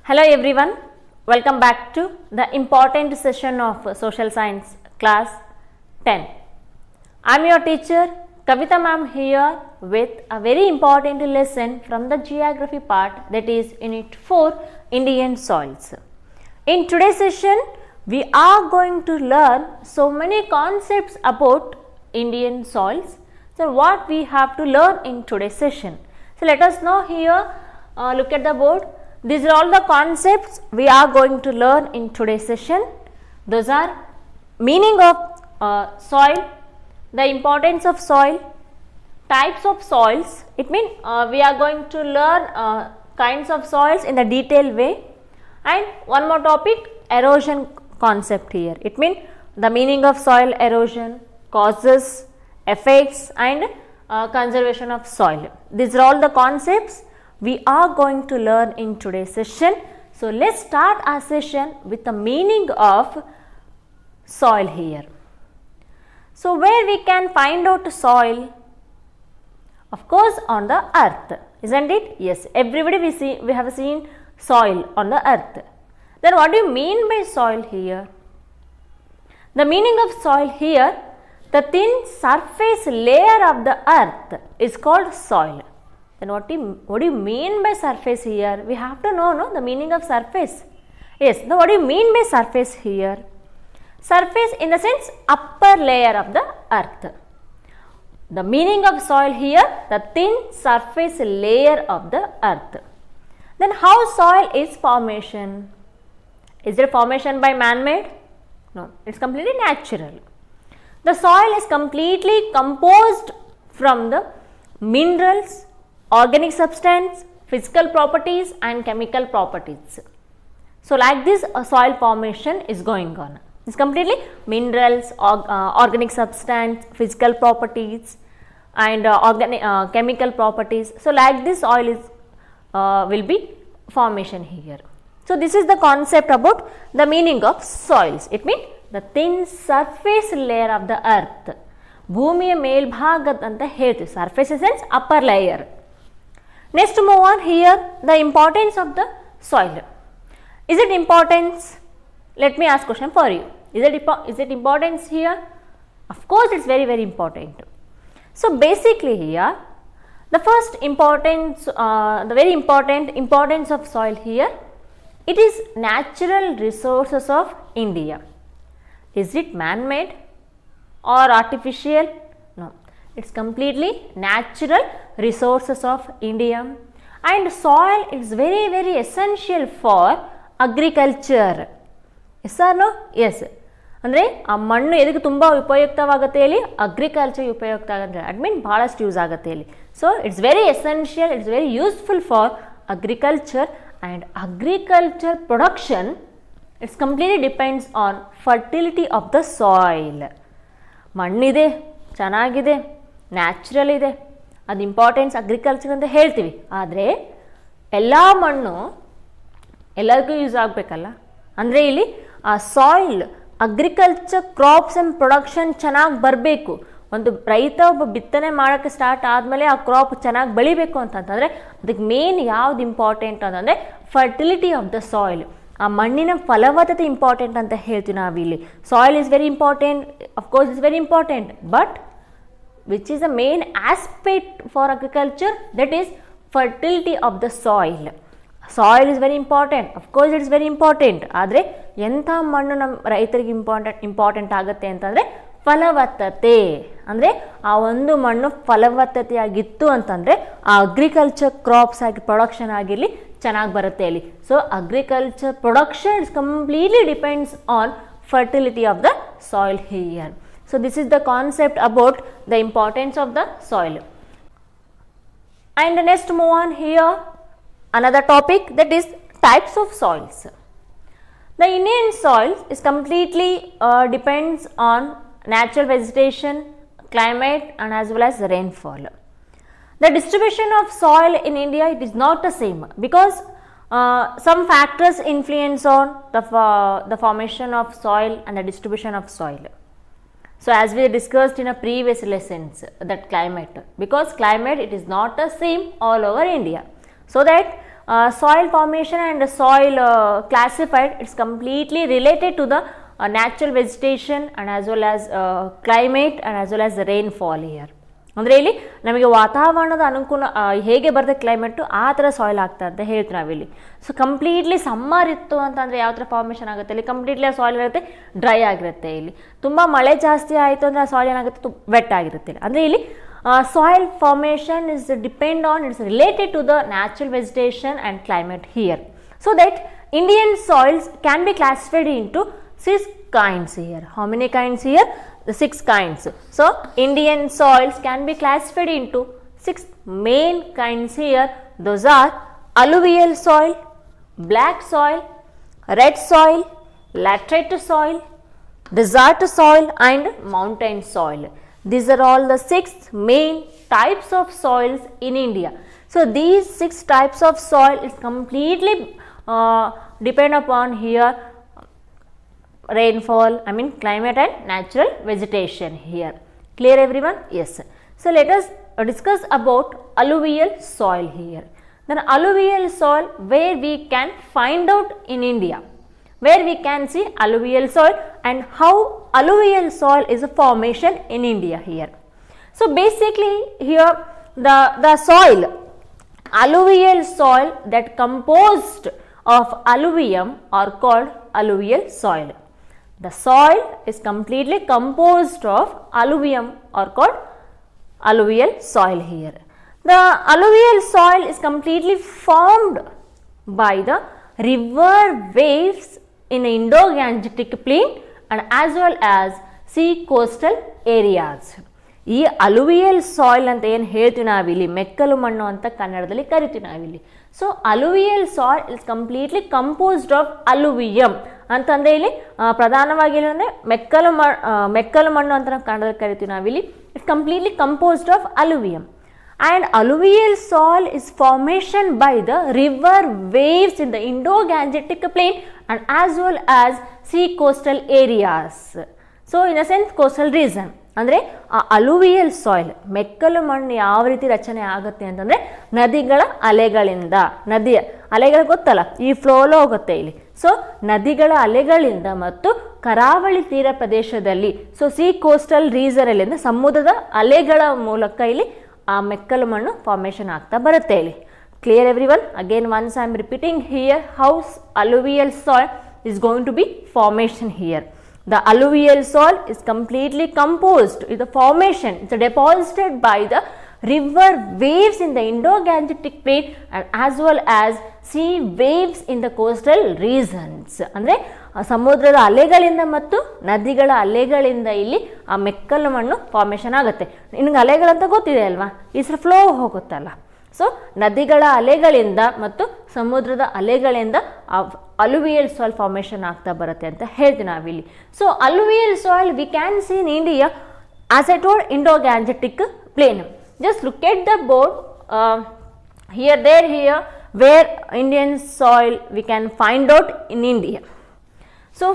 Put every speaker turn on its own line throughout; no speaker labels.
Hello everyone, welcome back to the important session of social science class 10. I am your teacher Kavita ma'am here with a very important lesson from the geography part, that is unit 4 Indian soils. In today's session we are going to learn so many concepts about Indian soils. So what we have to learn in today's session. So let us know here, look at the board. These are all the concepts we are going to learn in today's session. Those are meaning of soil, the importance of soil, types of soils. It means we are going to learn kinds of soils in the detailed way, and one more topic, erosion concept here. It means the meaning of soil erosion, causes, effects and conservation of soil. These are all the concepts we are going to learn in today's session. So let's start our session with the meaning of soil here. So where we can find out soil? Of course on the earth, isn't it? Yes, everybody we have seen soil on the earth. Then what do you mean by soil here? The meaning of soil here, the thin surface layer of the earth is called soil. Then what do you mean by surface here? We have to know the meaning of surface. Yes, now what do you mean by surface here? Surface in the sense upper layer of the earth. The meaning of soil here, the thin surface layer of the earth. Then how soil is formation? Is it formation by man-made? No, it's completely natural. The soil is completely composed from the minerals, organic substance, physical properties and chemical properties. So like this a soil formation is going on. It's completely minerals, organic substance, physical properties and chemical properties. So like this soil is will be formation here. So this is the concept about the meaning of soils. It means the thin surface layer of the earth. ಭೂಮಿಯ ಮೇಲ್ಭಾಗದ ಅಂತ ಹೇಳ್ತೀವಿ. Surface in sense upper layer. Next move on here, the importance of the soil. Is it importance? Let me ask question for you. Is it importance here? Of course it's very important. So basically here, the first importance, the very importance of soil here, it is natural resources of India. Is it man-made or artificial? No, it's completely natural resources of India, and soil is very essential for agriculture. Yes or no? Yes. ಅಂದರೆ ಆ ಮಣ್ಣು ಎದಕ್ಕೆ ತುಂಬ ಉಪಯುಕ್ತವಾಗುತ್ತೆ ಹೇಳಿ, agriculture ಉಪಯುಕ್ತ ಆಗುತ್ತೆ. At ಮೀನ್ ಭಾಳಷ್ಟು use ಆಗುತ್ತೆ ಹೇಳಿ. So it's very essential, it's very useful for agriculture, and agriculture production it's completely depends on fertility of the soil. ಮಣ್ಣಿದೆ, ಚೆನ್ನಾಗಿದೆ, ನ್ಯಾಚುರಲ್ ಇದೆ, ಅದು ಇಂಪಾರ್ಟೆನ್ಸ್ ಅಗ್ರಿಕಲ್ಚರ್ ಅಂತ ಹೇಳ್ತೀವಿ. ಆದರೆ ಎಲ್ಲ ಮಣ್ಣು ಎಲ್ಲರಿಗೂ ಯೂಸ್ ಆಗಬೇಕಲ್ಲ. ಅಂದರೆ ಇಲ್ಲಿ ಆ soil agriculture crops and production ಚೆನ್ನಾಗಿ ಬರಬೇಕು. ಒಂದು ರೈತ ಒಬ್ಬ ಬಿತ್ತನೆ ಮಾಡೋಕ್ಕೆ ಸ್ಟಾರ್ಟ್ ಆದಮೇಲೆ ಆ ಕ್ರಾಪ್ ಚೆನ್ನಾಗಿ ಬೆಳಿಬೇಕು ಅಂತಂತಂದರೆ ಅದಕ್ಕೆ ಮೇನ್ ಯಾವ್ದು ಇಂಪಾರ್ಟೆಂಟ್ ಅಂತಂದರೆ ಫರ್ಟಿಲಿಟಿ ಆಫ್ ದ ಸಾಯಿಲ್. ಆ ಮಣ್ಣಿನ ಫಲವತ್ತತೆ ಇಂಪಾರ್ಟೆಂಟ್ ಅಂತ ಹೇಳ್ತೀವಿ ನಾವಿಲ್ಲಿ. Soil is very important, of course is very important, but which is the main aspect for agriculture, that is fertility of the soil. Soil is very important, of course it is very important. ಆದರೆ ಎಂಥ ಮಣ್ಣು ನಮ್ಮ ರೈತರಿಗೆ important ಆಗುತ್ತೆ ಅಂತಂದರೆ ಫಲವತ್ತತೆ. ಅಂದರೆ ಆ ಒಂದು ಮಣ್ಣು ಫಲವತ್ತತೆಯಾಗಿತ್ತು ಅಂತಂದರೆ ಆ ಅಗ್ರಿಕಲ್ಚರ್ ಕ್ರಾಪ್ಸ್ ಆಗಿ ಪ್ರೊಡಕ್ಷನ್ ಆಗಿರಲಿ ಚೆನ್ನಾಗಿ ಬರುತ್ತೆ ಅಲ್ಲಿ. So agriculture production is completely depends on fertility of the soil here. So this is the concept about the importance of the soil. And next move on here, another topic, that is types of soils. The Indian soils is completely depends on natural vegetation, climate and as well as rainfall. The distribution of soil in India, it is not the same because some factors influence on the formation of soil and the distribution of soil. So as we discussed in a previous lessons, that climate, because climate it is not the same all over India. So that soil formation and soil classified, it's completely related to the natural vegetation and as well as climate and as well as the rainfall here. ಅಂದರೆ ಇಲ್ಲಿ ನಮಗೆ ವಾತಾವರಣದ ಅನುಕೂಲ ಹೇಗೆ ಬರುತ್ತೆ climate ಆ ಥರ soil ಆಗ್ತಾ ಅಂತ ಹೇಳ್ತೀವಿ ನಾವಿಲ್ಲಿ. ಸೊ ಕಂಪ್ಲೀಟ್ಲಿ ಸಮ್ಮರ್ ಇತ್ತು ಅಂತಂದರೆ ಯಾವ ಥರ ಫಾರ್ಮೇಷನ್ ಆಗುತ್ತೆ, ಇಲ್ಲಿ ಕಂಪ್ಲೀಟ್ಲಿ ಆ ಸಾಯಿಲ್ ಇರುತ್ತೆ ಡ್ರೈ ಆಗಿರುತ್ತೆ. ಇಲ್ಲಿ ತುಂಬ ಮಳೆ ಜಾಸ್ತಿ ಆಯಿತು ಅಂದರೆ ಆ ಸಾಯಿಲ್ ಏನಾಗುತ್ತೆ ವೆಟ್ ಆಗಿರುತ್ತೆ. ಅಂದರೆ ಇಲ್ಲಿ soil formation is depend on, it's related to the natural vegetation and climate here. So that Indian soils can be classified into 6 kinds here. How many kinds here? The 6 kinds. So Indian soils can be classified into 6 main kinds here. Those are alluvial soil, black soil, red soil, laterite soil, desert soil and mountain soil. These are all the 6 main types of soils in India. So these 6 types of soil is completely depend upon here rainfall, I mean climate and natural vegetation here. Clear everyone? Yes. So let us discuss about alluvial soil here. Then alluvial soil, where we can find out in India, where we can see alluvial soil and how alluvial soil is a formation in India here. So basically here the soil, alluvial soil that composed of alluvium are called alluvial soil. The soil is completely composed of alluvium are called alluvial soil here. The alluvial soil is completely formed by the river waves in the Indo-Gangetic plain and as well as sea coastal areas. ಈ alluvial soil ಅಂತ ಏನು ಹೇಳ್ತೀವಿ ನಾವಿಲ್ಲಿ, ಮೆಕ್ಕಲು ಮಣ್ಣು ಅಂತ ಕನ್ನಡದಲ್ಲಿ ಕರಿತೀವಿ ನಾವಿಲ್ಲಿ. So alluvial soil is completely composed of alluvium ಅಂತಂದರೆ ಇಲ್ಲಿ ಪ್ರಧಾನವಾಗಿ ಏನಂದರೆ ಮೆಕ್ಕಲು ಮಣ್ಣು ಅಂತ ನಾವು ಕನ್ನಡದಲ್ಲಿ ಕರಿತೀವಿ ನಾವಿಲ್ಲಿ. It's completely composed of alluvium and alluvial soil is formation by the river waves in the Indo Gangetic plain and as well as sea coastal areas. So in a sense coastal reason ಅಂದರೆ ಆ alluvial soil ಮೆಕ್ಕಲು ಮಣ್ಣು ಯಾವ ರೀತಿ ರಚನೆ ಆಗುತ್ತೆ ಅಂತಂದರೆ ನದಿಗಳ ಅಲೆಗಳಿಂದ, ನದಿಯ ಅಲೆಗಳು ಗೊತ್ತಲ್ಲ ಈ ಫ್ಲೋలో ಹೋಗುತ್ತೆ ಇಲ್ಲಿ. ಸೊ ನದಿಗಳ ಅಲೆಗಳಿಂದ ಮತ್ತು ಕರಾವಳಿ ತೀರ ಪ್ರದೇಶದಲ್ಲಿ, ಸೊ ಸಿ ಕೋಸ್ಟಲ್ ರೀಸನಲ್ಲಿ ಅಂದರೆ ಸಮುದ್ರದ ಅಲೆಗಳ ಮೂಲಕ ಇಲ್ಲಿ ಆ ಮೆಕ್ಕಲು ಮಣ್ಣು ಫಾರ್ಮೇಷನ್ ಆಗ್ತಾ ಬರುತ್ತೆ ಇಲ್ಲಿ. Clear every one? Again once I am repeating here how alluvial soil is going to be formation here. The alluvial soil is completely composed, is the formation, it's deposited by the river waves in the Indo-Gangetic plain and as well as sea waves in the coastal regions. ಅಂದರೆ ಸಮುದ್ರದ ಅಲೆಗಳಿಂದ ಮತ್ತು ನದಿಗಳ ಅಲೆಗಳಿಂದ ಇಲ್ಲಿ ಆ ಮೆಕ್ಕಲು ಮಣ್ಣು formation ಆಗುತ್ತೆ. ನಿನಗೆ ಅಲೆಗಳಂತ ಗೊತ್ತಿದೆ ಅಲ್ವಾ, ಈ ಫ್ಲೋ ಹೋಗುತ್ತಲ್ಲ. ಸೊ ನದಿಗಳ ಅಲೆಗಳಿಂದ ಮತ್ತು ಸಮುದ್ರದ ಅಲೆಗಳಿಂದ ಅಲುವಿಯಲ್ ಸಾಯಿಲ್ ಫಾರ್ಮೇಷನ್ ಆಗ್ತಾ ಬರುತ್ತೆ ಅಂತ ಹೇಳ್ತೀವಿ ನಾವಿಲ್ಲಿ. So alluvial soil we can see in India as I told Indo-Gangetic plain. Just look at the board here there here where Indian soil we can find out in India. So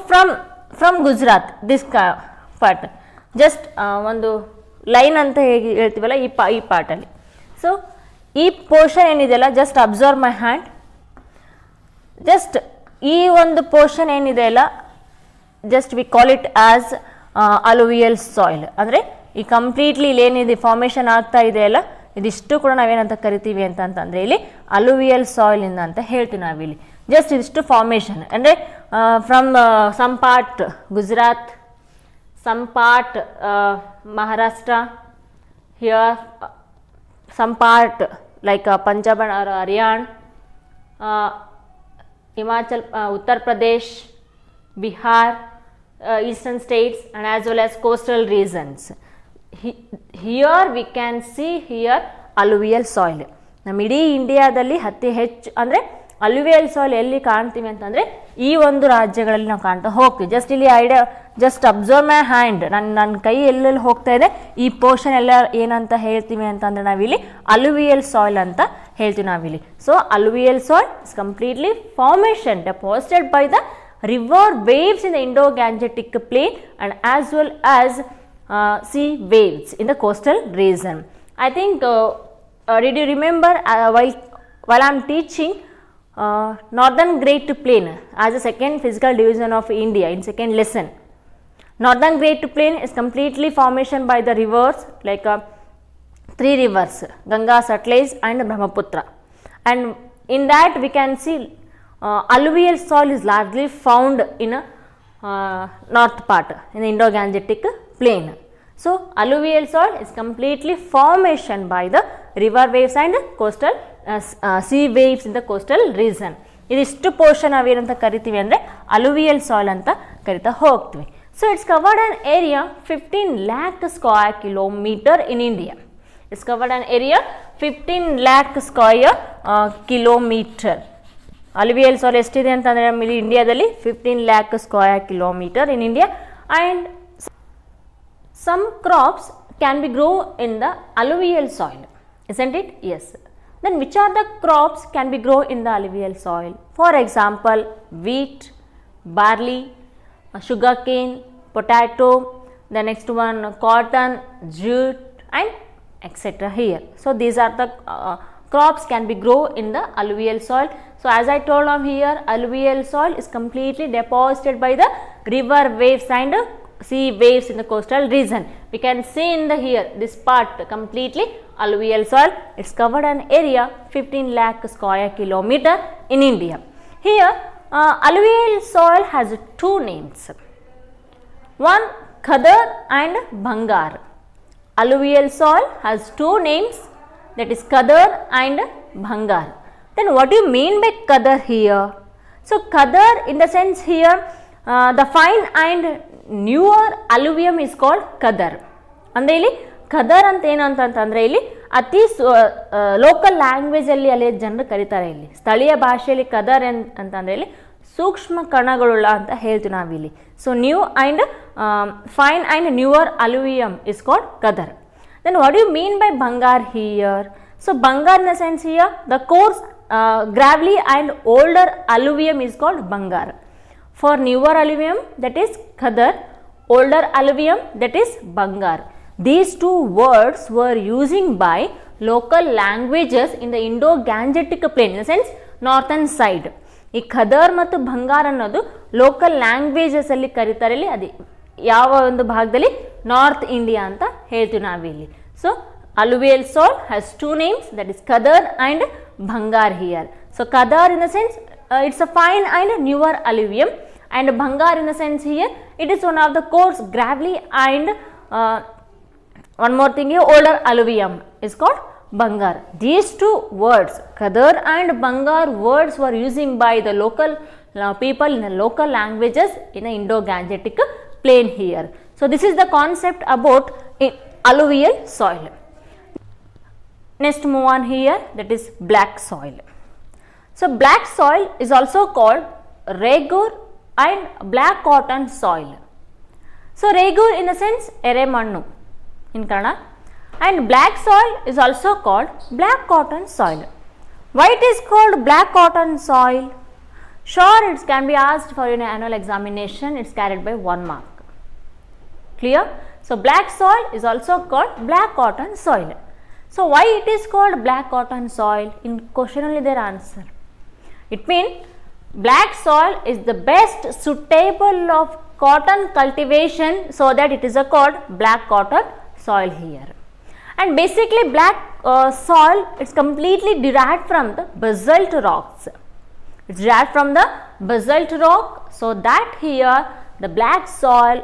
from Gujarat this part just ಒಂದು line ಅಂತ ಹೇಗೆ ಹೇಳ್ತೀವಲ್ಲ ಈ ಪಾರ್ಟಲ್ಲಿ. So ಈ portion ಏನಿದೆಯಲ್ಲ, just observe my hand. Just ಈ ಒಂದು ಪೋರ್ಷನ್ ಏನಿದೆ ಅಲ್ಲ, just we call it as alluvial soil. ಅಂದರೆ ಈ ಕಂಪ್ಲೀಟ್ಲಿ ಇಲ್ಲಿ ಏನಿದೆ ಫಾರ್ಮೇಷನ್ ಆಗ್ತಾ ಇದೆ ಅಲ್ಲ, ಇದಿಷ್ಟು ಕೂಡ ನಾವೇನಂತ ಕರಿತೀವಿ ಅಂತಂದರೆ ಇಲ್ಲಿ ಅಲುವಿಯಲ್ ಸಾಯಿಲ್ ಇಂದ ಅಂತ ಹೇಳ್ತೀವಿ ನಾವಿಲ್ಲಿ. ಜಸ್ಟ್ ಇದಿಷ್ಟು ಫಾರ್ಮೇಷನ್ ಅಂದರೆ from some part Gujarat, some part Maharashtra, here some part like Punjab or Haryana, Himachal, Uttar Pradesh, Bihar, eastern states and as well as coastal regions. Here we can see here alluvial soil. ನಮ್ಮ ಇಡೀ ಇಂಡಿಯಾದಲ್ಲಿ ಅತಿ ಹೆಚ್ಚು ಅಂದರೆ ಅಲ್ಯುವಿಯಲ್ soil ಎಲ್ಲಿ ಕಾಣ್ತೀವಿ ಅಂತಂದರೆ ಈ ಒಂದು ರಾಜ್ಯಗಳಲ್ಲಿ ನಾವು ಕಾಣ್ತಾ ಹೋಗ್ತೀವಿ. ಜಸ್ಟ್ ಇಲ್ಲಿ idea, just observe my hand, ನನ್ನ ಕೈ ಎಲ್ಲೆಲ್ಲಿ ಹೋಗ್ತಾ ಇದೆ ಈ ಪೋರ್ಷನ್ ಎಲ್ಲ ಏನಂತ ಹೇಳ್ತೀವಿ ಅಂತಂದರೆ ನಾವಿಲ್ಲಿ ಅಲ್ಯುವಿಯಲ್ ಸಾಯಿಲ್ ಅಂತ ಹೇಳ್ತೀವಿ ನಾವಿಲ್ಲಿ. So alluvial soil is completely formation deposited by the river waves in the Indo-Gangetic plain and as well as sea waves in the coastal region. I think did you remember while I am teaching Northern Great Plain as a second physical division of India in second lesson. Northern Great Plain is completely formation by the rivers like three rivers, Ganga, Satluj and Brahmaputra, and in that we can see alluvial soil is largely found in north part in the Indo-Gangetic plain. So alluvial soil is completely formation by the river waves and coastal sea waves in the coastal region. ಇದಿಷ್ಟು portion ನಾವೇನಂತ ಕರಿತೀವಿ ಅಂದರೆ alluvial soil ಅಂತ ಕರಿತಾ ಹೋಗ್ತೀವಿ. So it's covered on area 15 lakh square kilometer in India. It's covered an area 15 lakh square kilometer. Alluvial soil ಎಷ್ಟಿದೆ ಅಂತಂದರೆ ನಮ್ಮಲ್ಲಿ ಇಂಡಿಯಾದಲ್ಲಿ 15 lakh square kilometer in India, and some crops can be grown in the alluvial soil, isn't it? Yes. Then which are the crops can be grown in the alluvial soil? For example, wheat, barley, sugarcane, potato, the next one cotton, jute and etc. here. So these are the crops can be grown in the alluvial soil. So as I told on here, alluvial soil is completely deposited by the river waves and sea waves in the coastal region. We can see in the here this part completely alluvial soil. It's covered an area 15 lakh square kilometer in India. Here alluvial soil has two names. One Khadar and Bhangar. Alluvial soil has two names, that is Khadar and Bhangar. Then what do you mean by Khadar here? So Khadar in the sense here the fine and newer alluvium is called Khadar. ಅಂದರೆ ಇಲ್ಲಿ ಖದರ್ ಅಂತ ಏನು ಅಂತಂದರೆ ಇಲ್ಲಿ ಅತಿ local ಲ್ಯಾಂಗ್ವೇಜಲ್ಲಿ ಅಲ್ಲಿ ಜನರು ಕರೀತಾರೆ. ಇಲ್ಲಿ ಸ್ಥಳೀಯ ಭಾಷೆಯಲ್ಲಿ ಖದರ್ ಅಂತಂದರೆ ಇಲ್ಲಿ ಸೂಕ್ಷ್ಮ ಕಣಗಳುಳ್ಳ ಅಂತ ಹೇಳ್ತೀವಿ ನಾವಿಲ್ಲಿ. So new and fine and newer alluvium is called Khadar. Then what do you mean by Bhangar here? So Bhangar in the sense here the coarse gravelly and older alluvium is called Bhangar. For newer alluvium that is Khadar, older alluvium that is Bhangar. These two words were using by local languages in the Indo-Gangetic plain, in the sense northern side. ಈ ಖದರ್ ಮತ್ತು ಭಂಗಾರ್ ಅನ್ನೋದು local languages ಅಲ್ಲಿ ಕರೀತಾರೆ. ಇಲ್ಲಿ ಅದು ಯಾವ ಒಂದು ಭಾಗದಲ್ಲಿ ನಾರ್ತ್ ಇಂಡಿಯಾ ಅಂತ ಹೇಳ್ತೀವಿ ನಾವಿಲ್ಲಿ. So alluvial soil has two names, that is Khadar and Bhangar here. So Khadar in the sense it's a fine and newer alluvium, and Bhangar in the sense here it is one of the coarse gravelly and one more thing here older alluvium is called Bhangar. These two words Khadar and Bhangar words were using by the local people in the local languages in the Indo-Gangetic plain here. So this is the concept about alluvial soil. Next move on here, that is black soil. So black soil is also called Regur and black cotton soil. So Regur in the sense eremannu in Kannada, and black soil is also called black cotton soil. Why it is called black cotton soil? Sure, it can be asked for an annual examination. It's carried by 1 mark. Clear? So black soil is also called black cotton soil. So why it is called black cotton soil? In question only their answer. It means black soil is the best suitable of cotton cultivation, so that it is called black cotton soil here. And basically black soil is completely derived from the basalt rocks. It's derived from the basalt rock, so that here the black soil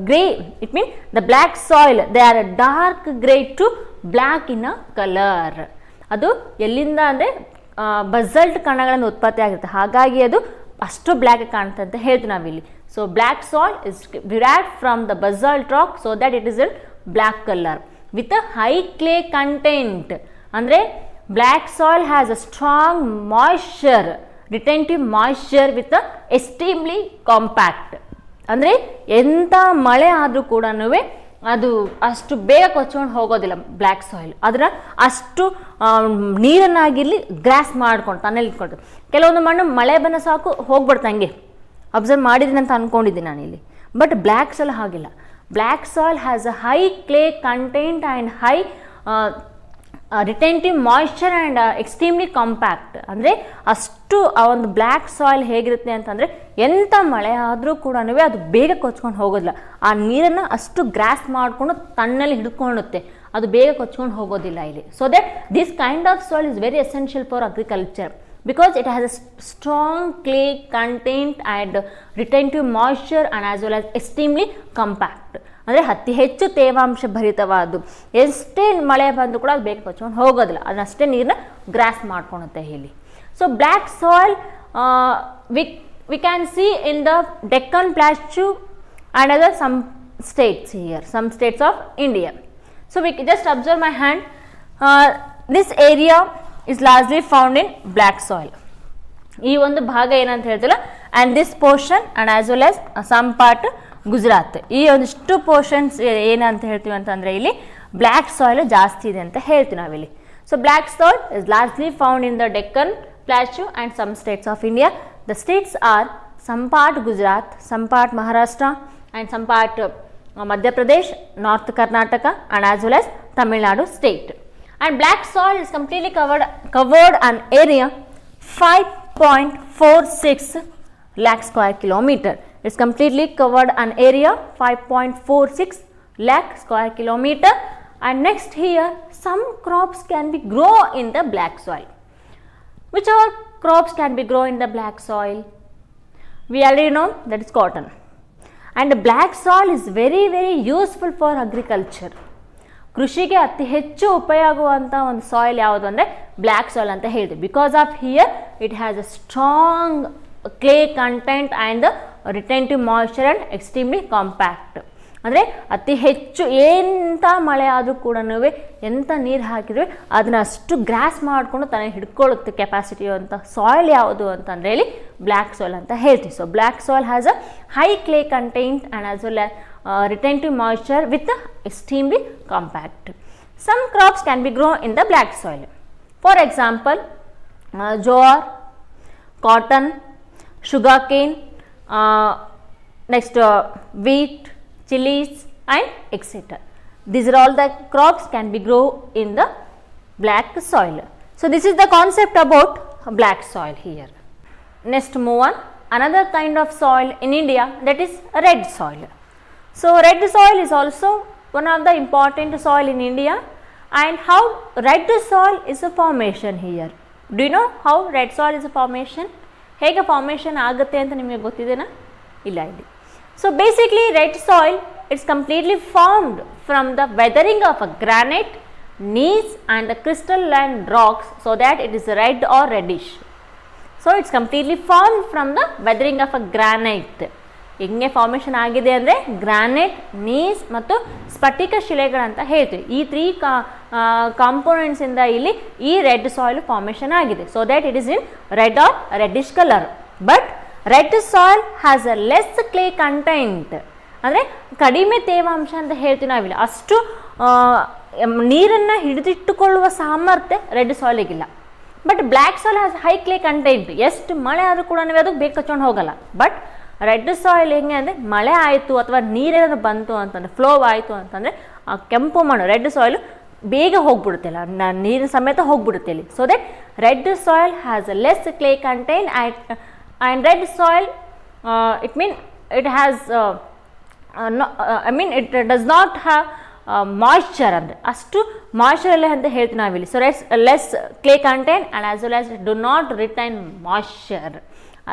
grey, it means the black soil they are a dark grey to black in a color. ಅದು ಎಲ್ಲಿಂದ ಅಂದರೆ ಬಸಲ್ಟ್ ಕಣಗಳಿಂದ ಉತ್ಪತ್ತಿ ಆಗಿರುತ್ತೆ, ಹಾಗಾಗಿ ಅದು ಅಷ್ಟು black ಕಾಣುತ್ತೆ ಅಂತ ಹೇಳ್ತೀವಿ ನಾವಿಲ್ಲಿ. So black soil is derived from the basalt rock, so that it is in black colour with a high clay content. ಅಂದರೆ black soil has a strong moisture, retentive moisture with a extremely compact. ಅಂದರೆ ಎಂಥ ಮಳೆ ಆದರೂ ಕೂಡ ಅದು ಅಷ್ಟು ಬೇಗ ಕೊಚ್ಕೊಂಡು ಹೋಗೋದಿಲ್ಲ ಬ್ಲ್ಯಾಕ್ ಸಾಯಿಲ್. ಅದರ ಅಷ್ಟು ನೀರನ್ನಾಗಿರಲಿ ಗ್ರಾಸ್ ಮಾಡ್ಕೊಂಡು ತನ್ನಲ್ಲಿ ಇಟ್ಕೊಂಡು. ಕೆಲವೊಂದು ಮಣ್ಣು ಮಳೆ ಬಂದ ಸಾಕು ಹೋಗ್ಬಿಡ್ತು, ಹಂಗೆ ಅಬ್ಸರ್ವ್ ಮಾಡಿದ್ದೀನಿ ಅಂತ ಅಂದ್ಕೊಂಡಿದ್ದೀನಿ ನಾನಿಲ್ಲಿ. ಬಟ್ ಬ್ಲ್ಯಾಕ್ ಸಾಯಿಲ್ ಹಾಗಿಲ್ಲ. Black soil has a high clay content and high retentive moisture and extremely compact. ಅಂದರೆ ಅಷ್ಟು ಆ ಒಂದು ಬ್ಲ್ಯಾಕ್ ಸಾಯಿಲ್ ಹೇಗಿರುತ್ತೆ ಅಂತಂದರೆ ಎಂಥ ಮಳೆ ಆದರೂ ಕೂಡ ಅದು ಬೇಗ ಕೊಚ್ಕೊಂಡು ಹೋಗೋದಿಲ್ಲ. ಆ ನೀರನ್ನು ಅಷ್ಟು ಗ್ರಾಸ್ ಮಾಡಿಕೊಂಡು ತನ್ನಲ್ಲಿ ಹಿಡ್ಕೊಳ್ಳುತ್ತೆ, ಅದು ಬೇಗ ಕೊಚ್ಕೊಂಡು ಹೋಗೋದಿಲ್ಲ ಇಲ್ಲಿ. So that this kind of soil is very essential for agriculture because it has a strong clay content and retentive moisture and as well as extremely compact. ಅಂದರೆ ಅತಿ ಹೆಚ್ಚು ತೇವಾಂಶ ಭರಿತವಾದ್ದು, ಎಷ್ಟೇ ಮಳೆ ಬಂದರೂ ಕೂಡ ಅದು ಬೇಗ ಕೊಚ್ಕೊಂಡು ಹೋಗೋದಿಲ್ಲ, ಅದನ್ನಷ್ಟೇ ನೀರನ್ನ ಗ್ರಾಸ್ ಮಾಡ್ಕೊಳುತ್ತೆ ಇಲ್ಲಿ. So black soil we can see in the Deccan plateau and other some states here, some states of India. So we just observe my hand. This area is largely found in black soil. ಈ ಒಂದು ಭಾಗ ಏನಂತ ಹೇಳ್ತಿಲ್ಲ, and this portion and as well as some part Gujarat, ಈ ಒಂದಿಷ್ಟು portions ಏನಂತ ಹೇಳ್ತೀವಿ ಅಂತಂದರೆ ಇಲ್ಲಿ ಬ್ಲ್ಯಾಕ್ ಸಾಯಿಲ್ ಜಾಸ್ತಿ ಇದೆ ಅಂತ ಹೇಳ್ತೀವಿ ನಾವಿಲ್ಲಿ. So black soil is largely found in the Deccan plateau and some states of India. The states are some part Gujarat, some part Maharashtra and some part Madhya Pradesh, North Karnataka and as well as Tamil Nadu state. And black soil is completely covered an area 5.46 lakh square kilometer. It's completely covered an area 5.46 lakh square kilometer. And next here, some crops can be grow in the black soil. Which are crops can be grow in the black soil? We already know that is cotton. And black soil is very useful for agriculture. ಕೃಷಿಗೆ ಅತಿ ಹೆಚ್ಚು ಉಪಯೋಗವಂಥ ಒಂದು soil ಯಾವುದು ಅಂದರೆ black soil ಅಂತ ಹೇಳ್ತೀವಿ. Because of here it has a strong clay content and retentive moisture and extremely compact. ಅಂದರೆ ಅತಿ ಹೆಚ್ಚು ಎಂಥ ಮಳೆ ಆದರೂ ಕೂಡ ಎಂಥ ನೀರು ಹಾಕಿದರೆ ಅದನ್ನ ಅಷ್ಟು ಗ್ರಾಸ್ ಮಾಡಿಕೊಂಡು ತನಗೆ ಹಿಡ್ಕೊಳ್ಳುತ್ತೆ ಕೆಪಾಸಿಟಿ ಅಂತ ಸಾಯಿಲ್ ಯಾವುದು ಅಂತಂದರೆ ಇಲ್ಲಿ ಬ್ಲ್ಯಾಕ್ ಸಾಯಿಲ್ ಅಂತ ಹೇಳ್ತೀವಿ. So black soil has a high clay content and as well retentive moisture with extremely compact. Some crops can be grown in the black soil. For example, jowar, cotton, sugarcane, next wheat, chilies and etc. These are all the crops can be grown in the black soil. So this is the concept about black soil here. Next move on, another kind of soil in India, that is red soil. So red soil is also one of the important soil in India. And how red soil is a formation here? Do you know how red soil is a formation? ಹೇಗೆ formation ಆಗುತ್ತೆ ಅಂತ ನಿಮಗೆ ಗೊತ್ತಿದೆನಾ? ಇಲ್ಲ ಇಲ್ಲಿ. So basically red soil is completely formed from the weathering of a granite, gneiss and the crystalline rocks so that it is red or reddish. So it's completely formed from the weathering of a granite. ಹಿಂಗೆ formation ಆಗಿದೆ ಅಂದರೆ granite, knees ಮತ್ತು ಸ್ಫಟಿಕ ಶಿಲೆಗಳಂತ ಹೇಳ್ತೀವಿ. ಈ 3 ಕಾಂಪೋನೆಂಟ್ಸಿಂದ ಇಲ್ಲಿ ಈ ರೆಡ್ ಸಾಯಿಲ್ ಫಾರ್ಮೇಷನ್ ಆಗಿದೆ. So that it is in red or reddish colour. But red soil has a less clay content, ಅಂದರೆ ಕಡಿಮೆ ತೇವಾಂಶ ಅಂತ ಹೇಳ್ತೀವಿ ನಾವಿಲ್ಲ. ಅಷ್ಟು ನೀರನ್ನು ಹಿಡಿದಿಟ್ಟುಕೊಳ್ಳುವ ಸಾಮರ್ಥ್ಯ ರೆಡ್ ಸಾಯಿಲಿಗಿಲ್ಲ. But black soil has high clay content. ಎಷ್ಟು ಮಳೆ ಆದರೂ ಕೂಡ ಅದು ಬೇಗ ಕಚ್ಕೊಂಡು ಹೋಗಲ್ಲ. ಬಟ್ ರೆಡ್ ಸಾಯಿಲ್ ಹೆಂಗೆ ಅಂದರೆ ಮಳೆ ಆಯಿತು ಅಥವಾ ನೀರೇನಾದ್ರು ಬಂತು ಅಂತಂದರೆ ಫ್ಲೋ ಆಯಿತು ಅಂತಂದರೆ ಆ ಕೆಂಪು ಮಣ್ಣು ರೆಡ್ ಸಾಯಿಲ್ ಬೇಗ ಹೋಗ್ಬಿಡುತ್ತೆ ಅಲ್ಲ, ನೀರಿನ ಸಮೇತ ಹೋಗ್ಬಿಡುತ್ತೆ ಇಲ್ಲಿ. So that red soil has a less clay content and red soil it has it does not have moisture, ಅಂದರೆ ಅಷ್ಟು ಮಾಯಿಶ್ಚರ್ ಇಲ್ಲ ಅಂತ ಹೇಳ್ತೀವಿ ನಾವಿಲ್ಲಿ. So less clay content and as well as do not retain moisture.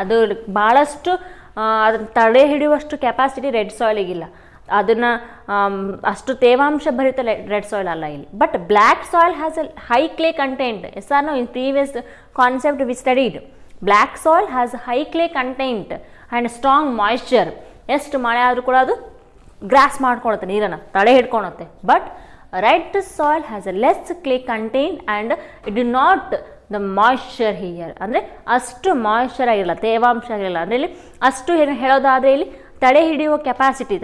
ಅದು ಭಾಳಷ್ಟು ಅದನ್ನು ತಡೆ ಹಿಡಿಯುವಷ್ಟು ಕೆಪಾಸಿಟಿ ರೆಡ್ ಸಾಯಿಲಿಗಿಲ್ಲ. ಅದನ್ನು ಅಷ್ಟು ತೇವಾಂಶ ಭರಿತ ರೆಡ್ ಸಾಯಿಲ್ ಅಲ್ಲ ಇಲ್ಲಿ. But black soil has a high clay content. As are know in previous concept we studied. Black soil has high clay content and strong moisture. ಎಷ್ಟು ಮಳೆ ಆದರೂ ಕೂಡ ಅದು ಗ್ರಾಸ್ ಮಾಡ್ಕೊಳುತ್ತೆ, ನೀರನ್ನು ತಡೆ ಹಿಡ್ಕೊಳುತ್ತೆ. But red soil has a less clay content and it do not the moisture here, ಅಂದರೆ ಅಷ್ಟು ಮಾಯಿಶ್ಚರ್ ಆಗಿರಲ್ಲ, ತೇವಾಂಶ ಆಗಿರಲ್ಲ. ಅಂದರೆ ಇಲ್ಲಿ ಅಷ್ಟು ಏನು ಹೇಳೋದಾದರೆ ಇಲ್ಲಿ ತಡೆ ಹಿಡಿಯುವ ಕೆಪಾಸಿಟಿ,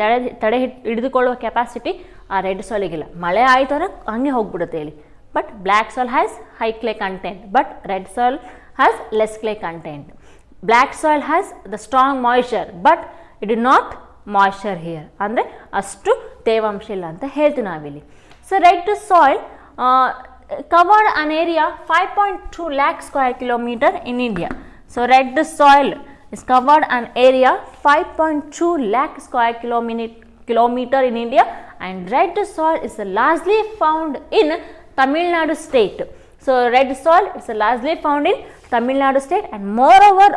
ತಡೆ ಹಿಡಿದುಕೊಳ್ಳುವ ಕೆಪಾಸಿಟಿ ಆ ರೆಡ್ ಸಾಯಿಲಿಗಿಲ್ಲ. ಮಳೆ ಆಯಿತು ಅಂದರೆ ಹಂಗೆ ಹೋಗ್ಬಿಡುತ್ತೆ ಇಲ್ಲಿ. But black soil has high clay content, but red soil has less clay content. Black soil has the strong moisture but it do not moisture here, ಅಂದರೆ ಅಷ್ಟು ತೇವಾಂಶ ಇಲ್ಲ ಅಂತ ಹೇಳ್ತೀವಿ ನಾವಿಲ್ಲಿ. So red soil covered an area 5.2 lakh square kilometer in India. So, red soil is covered an area 5.2 lakh square kilometer in India, and red soil is largely found in Tamil Nadu state. So, red soil is largely found in Tamil Nadu state, and moreover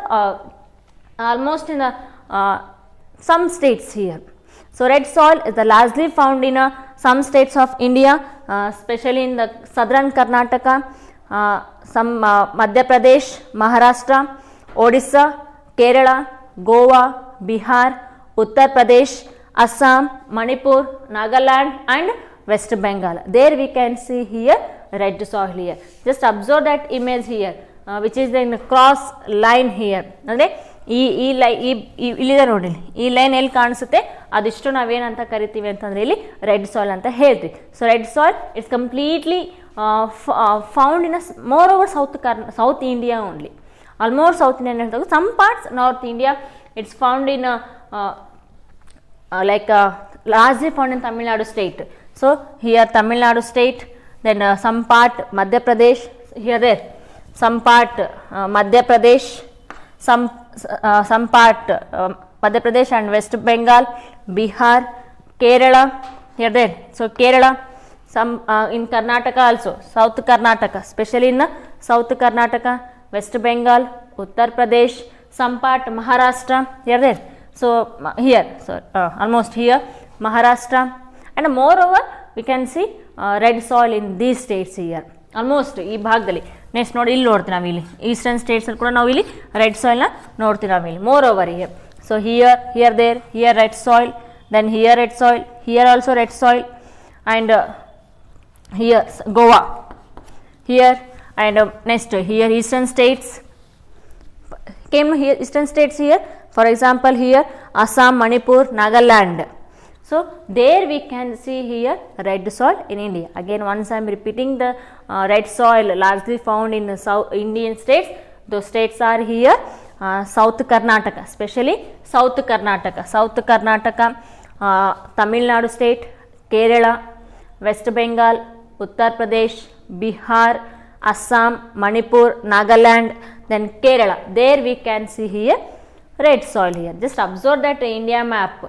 almost in some states here. So, red soil is largely found in some states of India, especially in the southern Karnataka, some Madhya Pradesh, Maharashtra, Odisha, Kerala, Goa, Bihar, Uttar Pradesh, Assam, Manipur, Nagaland and West Bengal. There we can see here red soil here. Just observe that image here, which is in cross line here. Okay? ಇಲ್ಲಿದೆ ನೋಡಿ, ಈ line ಎಲ್ಲಿ ಕಾಣಿಸುತ್ತೆ ಅದಿಷ್ಟು ನಾವೇನಂತ ಕರಿತೀವಿ ಅಂತಂದರೆ ಇಲ್ಲಿ ರೆಡ್ ಸಾಯಿಲ್ ಅಂತ ಹೇಳ್ತೀವಿ. So red soil it's completely found in more over South India only. Almost South India ಹೇಳ್ತಾರೆ, some parts North India it's found in largely found in Tamil Nadu state. So here Tamil Nadu state, then some part Madhya Pradesh, here there some part Madhya Pradesh, some part Madhya Pradesh and West Bengal, Bihar, Kerala, here there. So Kerala, some in Karnataka also, South Karnataka, especially in South Karnataka, West Bengal, Uttar Pradesh, some part Maharashtra, here there. So here, so almost here Maharashtra, and moreover we can see red soil in these states here, almost ಈ ಭಾಗದಲ್ಲಿ. Next ನೋಡಿ ಇಲ್ಲಿ ನೋಡ್ತೀವಿ ನಾವು, ಇಲ್ಲಿ eastern States ಅಲ್ಲಿ ಕೂಡ ನಾವು ಇಲ್ಲಿ ರೆಡ್ ಸಾಯಿಲ್ನ ನೋಡ್ತೀವಿ ನಾವು ಇಲ್ಲಿ. More over here, so here there, here red soil, then here red soil, here also red soil, and here Goa, here and next here eastern states came here, eastern states here, for example here Assam, Manipur, Nagaland. So there we can see here red soil in India. Again once I am repeating, the red soil largely found in the South Indian states. Those states are here South Karnataka, especially South Karnataka, Tamil Nadu state, Kerala, West Bengal, Uttar Pradesh, Bihar, Assam, Manipur, Nagaland, then Kerala. There we can see here red soil here. Just observe that India map.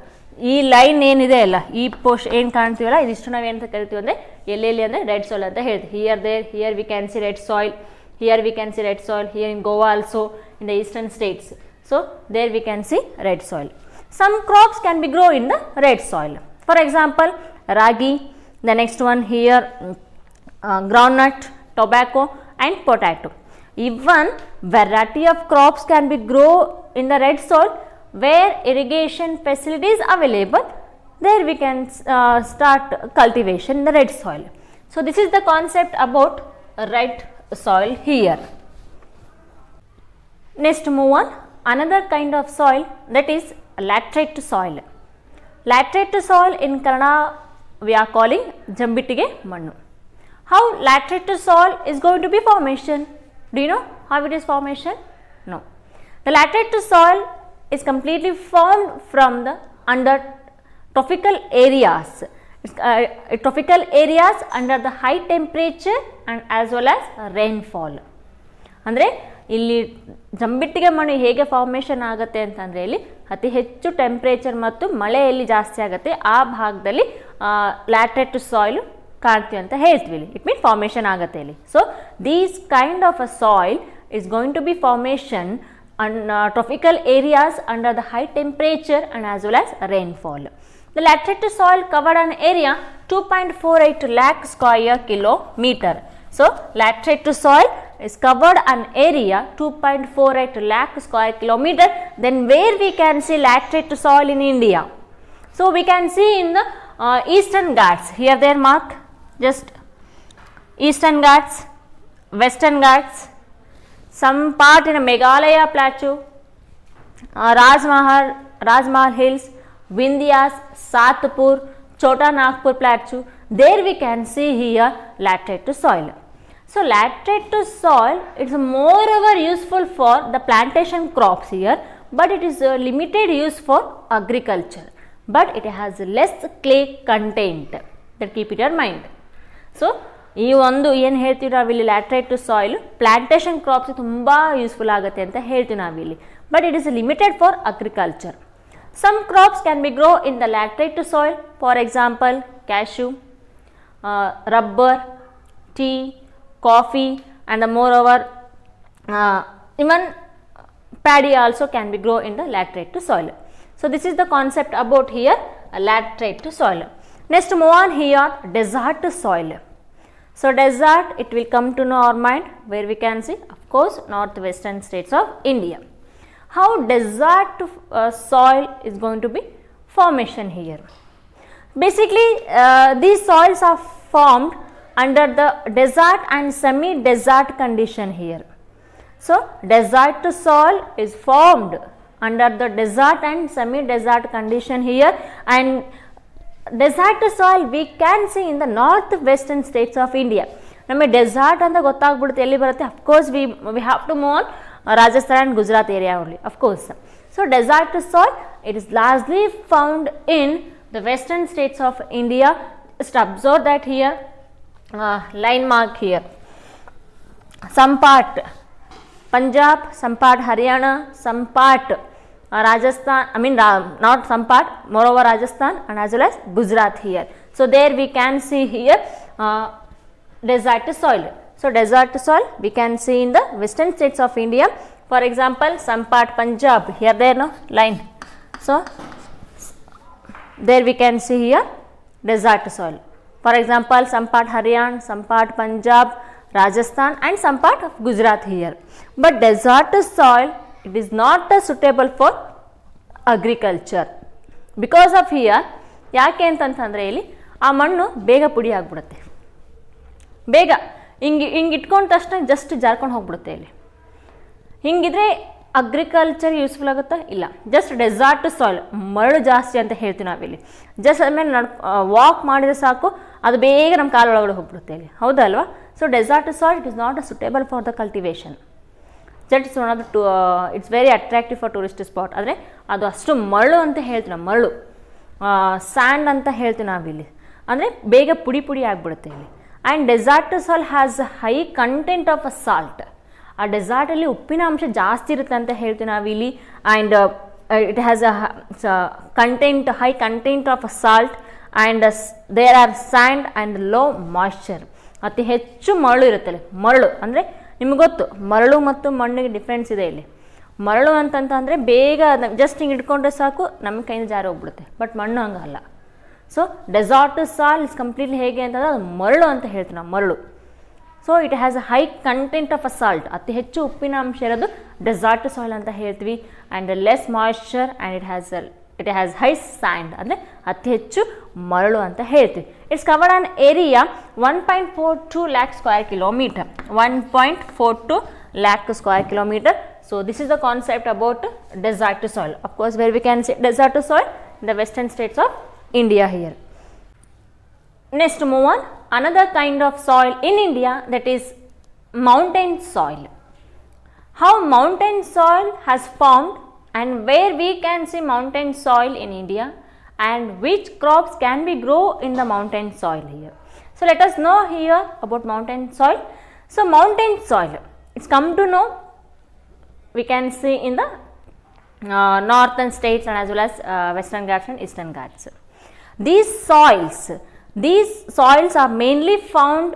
ಈ line ಏನಿದೆ ಅಲ್ಲ, ಈ post ಏನು ಕಾಣ್ತೀವಲ್ಲ, ಇದಿಷ್ಟು ನಾವು ಏನಂತ ಕರಿತೀವಿ ಅಂದರೆ ಎಲ್ಲೆಲ್ಲಿ ಅಂದರೆ ರೆಡ್ ಸಾಯಿಲ್ ಅಂತ ಹೇಳ್ತೀವಿ. Here we can see red soil, here we can see red soil, here in Goa also, in the eastern states. So there we can see red soil. Some crops can be grown in the red soil. For example, ragi, the next one here groundnut, tobacco and potato. Even variety of crops can be grown in the red soil where irrigation facilities available. There we can start cultivation in the red soil. So this is the concept about red soil here. Next move on, another kind of soil, that is laterite soil. Laterite soil in Kannada we are calling Jambittige Mannu. How laterite soil is going to be formation? Do you know how it is formation? No. The laterite soil is completely formed from the under trophical areas. Trophical areas under the high temperature and as well as rainfall. ಅಂದರೆ ಇಲ್ಲಿ ಜಂಬಿಟ್ಟಿಗೆ ಮಣ್ಣು ಹೇಗೆ formation ಆಗುತ್ತೆ ಅಂತಂದರೆ, ಇಲ್ಲಿ ಅತಿ ಹೆಚ್ಚು ಟೆಂಪ್ರೇಚರ್ ಮತ್ತು ಮಳೆ ಎಲ್ಲಿ ಜಾಸ್ತಿ ಆಗುತ್ತೆ ಆ ಭಾಗದಲ್ಲಿ ಲ್ಯಾಟ್ರೈಟ್ ಸಾಯಿಲ್ ಕಾಣ್ತೀವಿ ಅಂತ ಹೇಳ್ತೀವಿ. ಇಲ್ಲಿ ಇಟ್ ಮೀನ್ ಫಾರ್ಮೇಷನ್ ಆಗುತ್ತೆ ಇಲ್ಲಿ. So these kind of a soil is going to be formation on trophical areas under the high temperature and as well as rainfall. The laterite soil covered an area 2.48 lakh square kilometer. So laterite soil is covered an area 2.48 lakh square kilometer. Then where we can see laterite soil in India? So we can see in the eastern Ghats. Here they are marked, just eastern Ghats, western Ghats, some part in a Meghalaya plateau, Rajmahal hills, Vindhyas, Satpur, Chota Nagpur plateau. There we can see here laterite soil. So laterite soil is moreover useful for the plantation crops here, but it is a limited use for agriculture. But it has less clay content. That keep it in mind. So ಈ ಒಂದು ಏನು ಹೇಳ್ತೀವಿ ನಾವಿಲ್ಲಿ laterite to soil plantation crops ತುಂಬ useful ಆಗುತ್ತೆ ಅಂತ ಹೇಳ್ತೀವಿ ನಾವಿಲ್ಲಿ, but it is limited for agriculture. Some crops can be grow in the laterite to soil, for example cashew, rubber, tea, coffee, and moreover even paddy also can be grow in the laterite to soil. So this is the concept about here laterite to soil. Next move on here desert to soil. So desert, it will come to know our mind where we can see of course northwestern states of India. How desert soil is going to be formation here. Basically these soils are formed under the desert and semi-desert condition here. So desert soil is formed under the desert and semi-desert condition here, and desert soil we can see in the northwestern states of India. ನಮಗೆ desert ಅಂತ ಗೊತ್ತಾಗ್ಬಿಡುತ್ತೆ ಎಲ್ಲಿ ಬರುತ್ತೆ, of course we have to move on Rajasthan and Gujarat area only, of course. So desert soil, it is largely found in the western states of India. Just observe that here, line mark here. Some part Punjab, some part Haryana, some part Rajasthan, I mean not some part, moreover Rajasthan and as well as Gujarat here. So there we can see here desert soil. So desert soil we can see in the western states of India. For example, some part Punjab, here there no line. So there we can see here desert soil. For example, some part Haryana, some part Punjab, Rajasthan and some part of Gujarat here. But desert soil, it is not suitable for agriculture because of here ಯಾಕೆ ಅಂತಂತಂದರೆ ಇಲ್ಲಿ ಆ ಮಣ್ಣು ಬೇಗ ಪುಡಿ ಆಗಿಬಿಡುತ್ತೆ, ಬೇಗ ಹಿಂಗೆ ಇಟ್ಕೊಂಡ ತಕ್ಷಣ ಜಸ್ಟ್ ಜಾರ್ಕೊಂಡು ಹೋಗ್ಬಿಡುತ್ತೆ ಇಲ್ಲಿ. ಹಿಂಗಿದ್ರೆ ಅಗ್ರಿಕಲ್ಚರ್ ಯೂಸ್ಫುಲ್ ಆಗುತ್ತಾ? ಇಲ್ಲ. ಜಸ್ಟ್ ಡೆಸರ್ಟ್ ಸಾಯಿಲ್, ಮರಳು ಜಾಸ್ತಿ ಅಂತ ಹೇಳ್ತೀವಿ ನಾವಿಲ್ಲಿ. ಜಸ್ಟ್ ಆದಮೇಲೆ ವಾಕ್ ಮಾಡಿದ್ರೆ ಸಾಕು ಅದು ಬೇಗ ನಮ್ಮ ಕಾಲೊಳಗಡೆ ಹೋಗ್ಬಿಡುತ್ತೆ ಇಲ್ಲಿ, ಹೌದಲ್ವಾ? So desert soil it is not suitable for the cultivation. Just one of the it's very attractive for tourist spot. ಆದರೆ ಅದು ಅಷ್ಟು ಮರಳು ಅಂತ ಹೇಳ್ತೀವಿ ನಾವು, ಮರಳು ಸ್ಯಾಂಡ್ ಅಂತ ಹೇಳ್ತೀವಿ ನಾವಿಲ್ಲಿ, ಅಂದರೆ ಬೇಗ ಪುಡಿ ಪುಡಿ ಆಗಿಬಿಡುತ್ತೆ ಇಲ್ಲಿ. And desert soil has high content of a salt. ಆ ಡೆಸರ್ಟಲ್ಲಿ ಉಪ್ಪಿನ ಅಂಶ ಜಾಸ್ತಿ ಇರುತ್ತೆ ಅಂತ ಹೇಳ್ತೀವಿ ನಾವಿಲ್ಲಿ. And it has a content, high content of a salt and there are sand and low moisture. ಅತಿ ಹೆಚ್ಚು ಮರಳು ಇರುತ್ತೆ ಅಲ್ಲಿ. ಮರಳು ಅಂದರೆ ನಿಮ್ಗೆ ಗೊತ್ತು, ಮರಳು ಮತ್ತು ಮಣ್ಣಿಗೆ ಡಿಫ್ರೆನ್ಸ್ ಇದೆ ಇಲ್ಲಿ. ಮರಳು ಅಂತಂತಂದರೆ ಬೇಗ ಜಸ್ಟ್ ಹಿಂಗೆ ಇಟ್ಕೊಂಡ್ರೆ ಸಾಕು ನಮ್ಮ ಕೈಯಿಂದ ಜಾರಿ ಹೋಗ್ಬಿಡುತ್ತೆ, ಬಟ್ ಮಣ್ಣು ಹಂಗಲ್ಲ. So desert soil is completely ಹೇಗೆ ಅಂತಂದರೆ ಅದು ಮರಳು ಅಂತ ಹೇಳ್ತೀವಿ ನಾವು, ಮರಳು. So it has a high content of a salt, ಅತಿ ಹೆಚ್ಚು ಉಪ್ಪಿನ ಅಂಶ ಇರೋದು ಡೆಸರ್ಟ್ ಸಾಯಿಲ್ ಅಂತ ಹೇಳ್ತೀವಿ. And less moisture and it has high sand, ಅಂದರೆ ಅತಿ ಹೆಚ್ಚು ಮರಳು ಅಂತ ಹೇಳ್ತೀವಿ. It's covered on area 1.42 lakh square kilometer, 1.42 lakh square kilometer. So this is the concept about desert soil. Of course, where we can see desert soil in the western states of India here. Next move on, another kind of soil in India, that is mountain soil. How mountain soil has formed and where we can see mountain soil in India and which crops can be grow in the mountain soil here. So let us know here about mountain soil. So mountain soil, it's come to know we can see in the northern states and as well as western Ghats and eastern Ghats. These soils are mainly found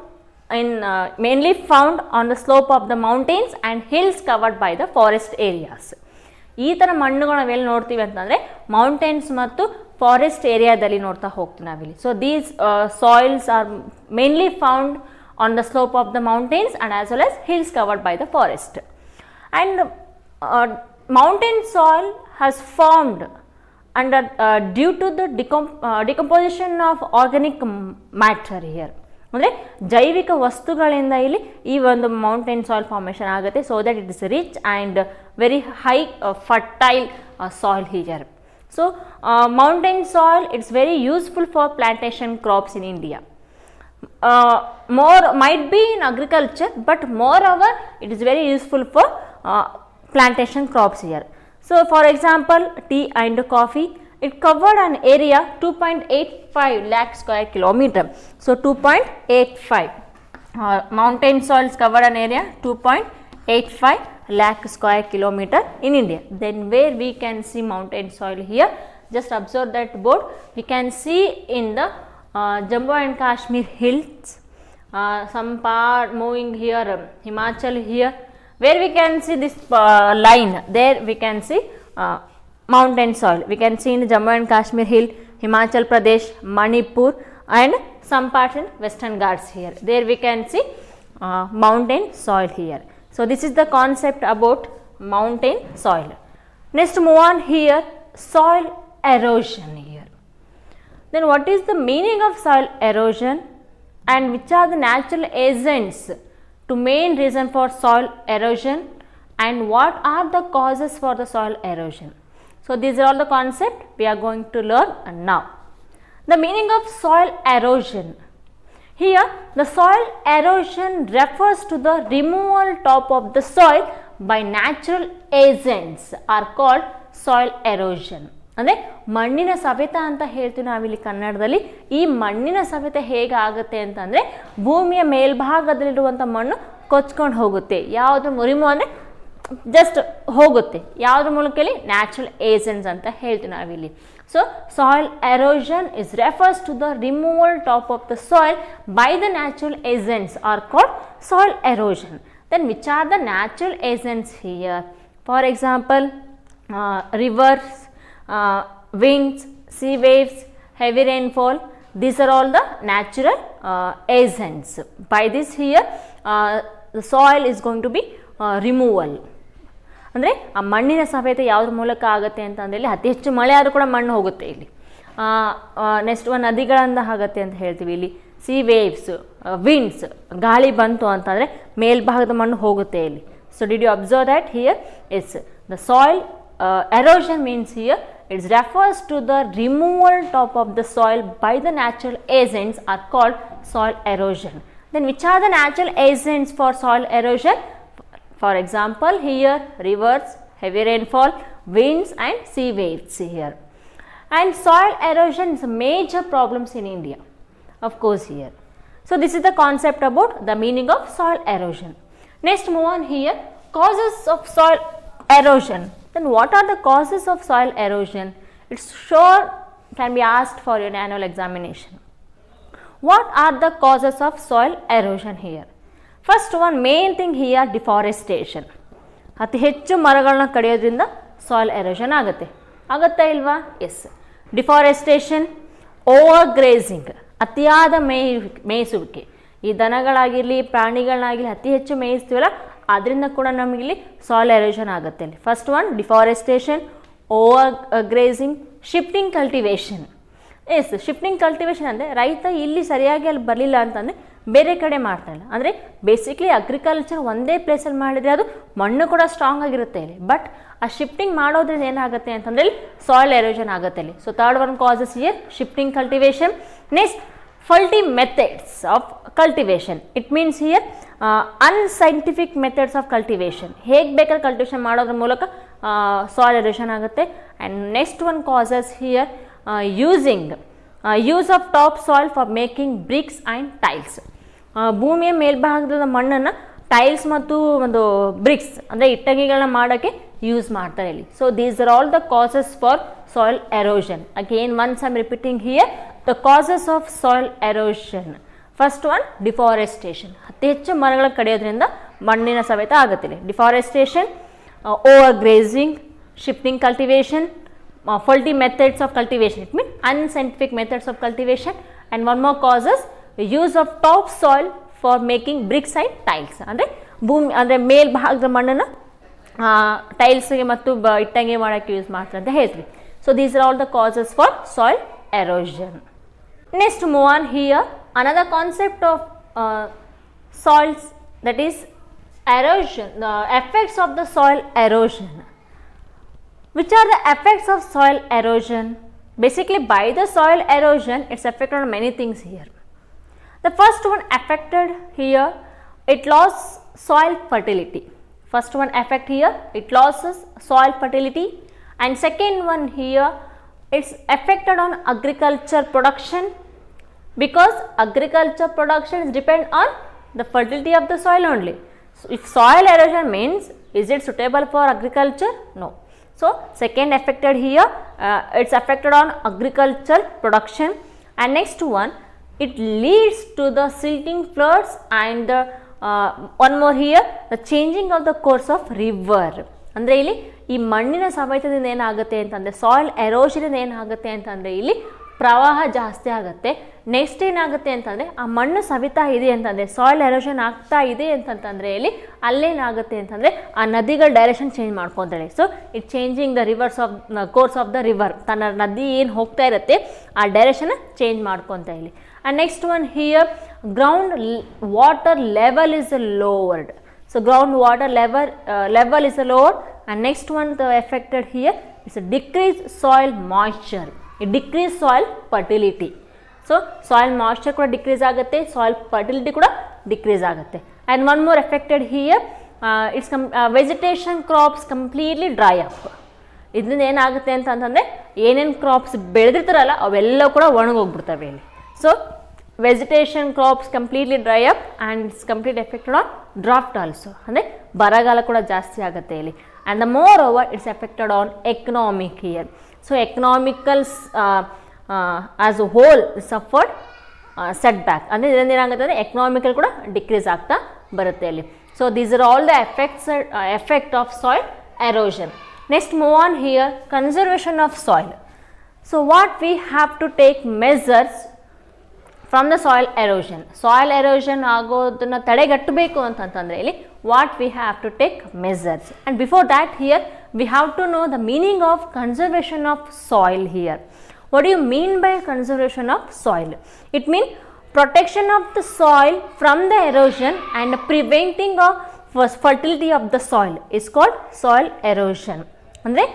on the slope of the mountains and hills covered by the forest areas. ಈ ಥರ ಮಣ್ಣುಗಳು ನಾವೆಲ್ಲಿ ನೋಡ್ತೀವಿ ಅಂತಂದರೆ mountains ಮತ್ತು forest ಏರಿಯಾದಲ್ಲಿ ನೋಡ್ತಾ ಹೋಗ್ತೀವಿ ನಾವಿಲ್ಲಿ. So these soils are mainly found on the slope of the mountains and as well as hills covered by the forest. And mountain soil has formed under due to the decomposition of organic matter here. ಅಂದರೆ ಜೈವಿಕ ವಸ್ತುಗಳಿಂದ ಇಲ್ಲಿ ಈ ಒಂದು mountain soil formation ಆಗುತ್ತೆ. So that it is rich and very high fertile soil here. So mountain soil it's very useful for plantation crops in India. More might be in agriculture, but moreover it is very useful for plantation crops here. So for example, tea and coffee, it covered an area 2.85 lakh square kilometer. So 2.85 mountain soils cover an area 2.85 lakh square kilometer in India. Then where we can see mountain soil here, just observe that board. We can see in the Jammu and Kashmir hills, some part moving here, Himachal here, where we can see this line, there we can see mountain soil. We can see in the Jammu and Kashmir hill, Himachal Pradesh, Manipur and some parts in Western Ghats here. There we can see mountain soil here. So, this is the concept about mountain soil. Next move on here, soil erosion here. Then what is the meaning of soil erosion and which are the natural agents to main reason for soil erosion and what are the causes for the soil erosion? So, these are all the concepts we are going to learn now. The meaning of soil erosion. Here, the soil erosion refers to the removal top of the soil by natural agents are called soil erosion. ಅಂದರೆ ಮಣ್ಣಿನ ಸವೆತ ಅಂತ ಹೇಳ್ತೀವಿ ನಾವಿಲ್ಲಿ ಕನ್ನಡದಲ್ಲಿ. ಈ ಮಣ್ಣಿನ ಸವೆತ ಹೇಗೆ ಆಗುತ್ತೆ ಅಂತಂದರೆ ಭೂಮಿಯ ಮೇಲ್ಭಾಗದಲ್ಲಿರುವಂಥ ಮಣ್ಣು ಕೊಚ್ಕೊಂಡು ಹೋಗುತ್ತೆ. ಯಾವುದು ರಿಮೂವ್ ಅಂದರೆ ಜಸ್ಟ್ ಹೋಗುತ್ತೆ. ಯಾವುದ್ರ ಮೂಲಕ ಇಲ್ಲಿ ನ್ಯಾಚುರಲ್ ಏಜೆಂಟ್ಸ್ ಅಂತ ಹೇಳ್ತೀವಿ ನಾವಿಲ್ಲಿ. So, soil erosion is refers to the removal top of the soil by the natural agents are called soil erosion. Then which are the natural agents here? For example, rivers, winds, sea waves, heavy rainfall, these are all the natural agents. By this here, the soil is going to be removal. ಅಂದರೆ ಆ ಮಣ್ಣಿನ ಸವೆತ ಯಾವುದ್ರ ಮೂಲಕ ಆಗುತ್ತೆ ಅಂತಂದೇಳಿ ಅತಿ ಹೆಚ್ಚು ಮಳೆ ಆದರೂ ಕೂಡ ಮಣ್ಣು ಹೋಗುತ್ತೆ ಇಲ್ಲಿ. ನೆಕ್ಸ್ಟ್ ನದಿಗಳಿಂದ ಆಗುತ್ತೆ ಅಂತ ಹೇಳ್ತೀವಿ ಇಲ್ಲಿ. ಸಿ ವೇವ್ಸ್, ವಿಂಡ್ಸ್, ಗಾಳಿ ಬಂತು ಅಂತಂದರೆ ಮೇಲ್ಭಾಗದ ಮಣ್ಣು ಹೋಗುತ್ತೆ ಇಲ್ಲಿ. So did you observe that here it's the soil erosion means here it refers to the removal top of the soil by the natural agents are called soil erosion. Then which are the natural agents for soil erosion? For example, here rivers, heavy rainfall, winds and sea waves here. And soil erosion is a major problems in India, of course here. So, this is the concept about the meaning of soil erosion. Next move on here, causes of soil erosion. Then what are the causes of soil erosion? It's sure can be asked for your annual examination. What are the causes of soil erosion here? First one main thing here, deforestation. ಅತಿ ಹೆಚ್ಚು ಮರಗಳನ್ನ ಕಡಿಯೋದ್ರಿಂದ soil erosion ಆಗುತ್ತೆ. ಆಗುತ್ತಾ ಇಲ್ವಾ? S. Deforestation, over grazing, ಅತಿಯಾದ ಮೇಯಿಸುವಿಕೆ. ಈ ದನಗಳಾಗಿರಲಿ ಪ್ರಾಣಿಗಳನ್ನಾಗಿರಲಿ ಅತಿ ಹೆಚ್ಚು ಮೇಯಿಸ್ತೀವಲ್ಲ ಅದರಿಂದ ಕೂಡ ನಮಗಿಲ್ಲಿ ಸಾಯಿಲ್ ಎರೋಷನ್ ಆಗುತ್ತೆ. ಇಲ್ಲಿ first one deforestation, over grazing, shifting cultivation. Yes, shifting cultivation ಅಂದರೆ ರೈತ ಇಲ್ಲಿ ಸರಿಯಾಗಿ ಅಲ್ಲಿ ಬರಲಿಲ್ಲ ಅಂತಂದರೆ ಬೇರೆ ಕಡೆ ಮಾಡ್ತಾಯಿಲ್ಲ. ಅಂದರೆ ಬೇಸಿಕ್ಲಿ ಅಗ್ರಿಕಲ್ಚರ್ ಒಂದೇ ಪ್ಲೇಸಲ್ಲಿ ಮಾಡಿದರೆ ಅದು ಮಣ್ಣು ಕೂಡ ಸ್ಟ್ರಾಂಗ್ ಆಗಿರುತ್ತೆ ಇಲ್ಲಿ. ಬಟ್ ಆ ಶಿಫ್ಟಿಂಗ್ ಮಾಡೋದ್ರಿಂದ ಏನಾಗುತ್ತೆ ಅಂತಂದರೆ ಇಲ್ಲಿ ಸಾಯಿಲ್ ಎರೋಷನ್ ಆಗುತ್ತೆ ಇಲ್ಲಿ. So third one causes here shifting cultivation. Next faulty methods of cultivation. It means here unscientific methods of cultivation. ಹೇಗೆ ಬೇಕಾದ್ರೆ ಕಲ್ಟಿವೇಷನ್ ಮಾಡೋದ್ರ ಮೂಲಕ ಸಾಯಿಲ್ ಎರೋಷನ್ ಆಗುತ್ತೆ. And next one causes here use of top soil for making bricks and tiles. ಭೂಮಿಯ ಮೇಲ್ಭಾಗದ ಮಣ್ಣನ್ನು tiles ಮತ್ತು ಒಂದು ಬ್ರಿಕ್ಸ್ ಅಂದರೆ ಇಟ್ಟಂಗಿಗಳನ್ನ ಮಾಡೋಕ್ಕೆ ಯೂಸ್ ಮಾಡ್ತಾರೆ ಇಲ್ಲಿ. So these are all the causes for soil erosion. Again once I am repeating here the causes of soil erosion. First one deforestation, ಅತಿ ಹೆಚ್ಚು ಮರಗಳ ಕಡಿಯೋದ್ರಿಂದ ಮಣ್ಣಿನ ಸವೆತ ಆಗುತ್ತಿಲ್ಲ. Deforestation, over grazing, shifting cultivation, faulty methods of cultivation. It means unscientific methods of cultivation. And one more causes use of top soil for making bricks and tiles. ಅಂದರೆ ಭೂಮಿ ಅಂದರೆ ಮೇಲ್ಭಾಗದ ಮಣ್ಣನ್ನು ಟೈಲ್ಸ್ಗೆ ಮತ್ತು ಇಟ್ಟಂಗಿ ಮಾಡೋಕ್ಕೆ ಯೂಸ್ ಮಾಡ್ತಾರೆ ಅಂತ ಹೇಳ್ತೀವಿ. So these are all the causes for soil erosion. Next move on here another concept of soils, that is erosion, the effects of the soil erosion. Which are the effects of soil erosion? Basically by the soil erosion it's affected on many things here. The first one affected here, it lost soil fertility. First one effect here, it loses soil fertility. And second one here, it's affected on agriculture production, because agriculture production is depend on the fertility of the soil only. So, if soil erosion means, is it suitable for agriculture? No. So, second affected here, it's affected on agricultural production. And next one, it leads to the silting floods and one more here, the changing of the course of river. ಅಂದರೆ ಇಲ್ಲಿ ಈ ಮಣ್ಣಿನ ಸವೆತದಿಂದ ಏನಾಗುತ್ತೆ ಅಂತಂದರೆ, soil erosion ಏನಾಗುತ್ತೆ ಅಂತಂದರೆ ಇಲ್ಲಿ ಪ್ರವಾಹ ಜಾಸ್ತಿ ಆಗುತ್ತೆ. ನೆಕ್ಸ್ಟ್ ಏನಾಗುತ್ತೆ ಅಂತಂದರೆ, ಆ ಮಣ್ಣು ಸವಿತಾ ಇದೆ ಅಂತಂದರೆ, ಸಾಯಿಲ್ ಎರೋಷನ್ ಆಗ್ತಾ ಇದೆ ಅಂತಂತಂದರೆ ಇಲ್ಲಿ ಅಲ್ಲೇನಾಗುತ್ತೆ ಅಂತಂದರೆ ಆ ನದಿಗಳ ಡೈರೆಕ್ಷನ್ ಚೇಂಜ್ ಮಾಡ್ಕೊತಾಳೆ. So it changing the rivers of course of the river, ತನ್ನ ನದಿ ಏನು ಹೋಗ್ತಾ ಇರುತ್ತೆ ಆ ಡೈರೆಕ್ಷನ್ ಚೇಂಜ್ ಮಾಡ್ಕೊತ ಇಲ್ಲಿ. And next one here, ground water level is lowered. So ground water level is lowered. And next one, the affected here is a decreased soil moisture. It decrease soil fertility. So soil moisture kuda decrease agutte, soil fertility kuda decrease agutte. And one more affected here, it's vegetation crops completely dry up. ಇದರಿಂದ ಏನಾಗುತ್ತೆ ಅಂತಂದರೆ, ಏನೇನು crops ಬೆಳೆದಿರ್ತಾರಲ್ಲ ಅವೆಲ್ಲ ಕೂಡ ಒಣಗೋಗ್ಬಿಡ್ತವೆ ಇಲ್ಲಿ. So vegetation crops completely dry up and it's completely affected on drought also. ಅಂದರೆ ಬರಗಾಲ ಕೂಡ ಜಾಸ್ತಿ ಆಗುತ್ತೆ ಇಲ್ಲಿ. And the moreover it's affected on economic here. So economical as a whole suffered setback. ಅಂದರೆ ಇದರಿಂದ ಏನಾಗುತ್ತೆ ಅಂದರೆ ಎಕನಾಮಿಕಲ್ ಕೂಡ ಡಿಕ್ರೀಸ್ ಆಗ್ತಾ ಬರುತ್ತೆ ಇಲ್ಲಿ. So these are all the effect of soil erosion. Next move on here, conservation of soil. So what we have to take measures from the soil erosion. Soil erosion ಆಗೋದನ್ನು ತಡೆಗಟ್ಟಬೇಕು ಅಂತಂತಂದರೆ ಇಲ್ಲಿ what we have to take measures. And before that here we have to know the meaning of conservation of soil here. What do you mean by conservation of soil? It mean protection of the soil from the erosion and preventing of fertility of the soil is called soil erosion. ಅಂದರೆ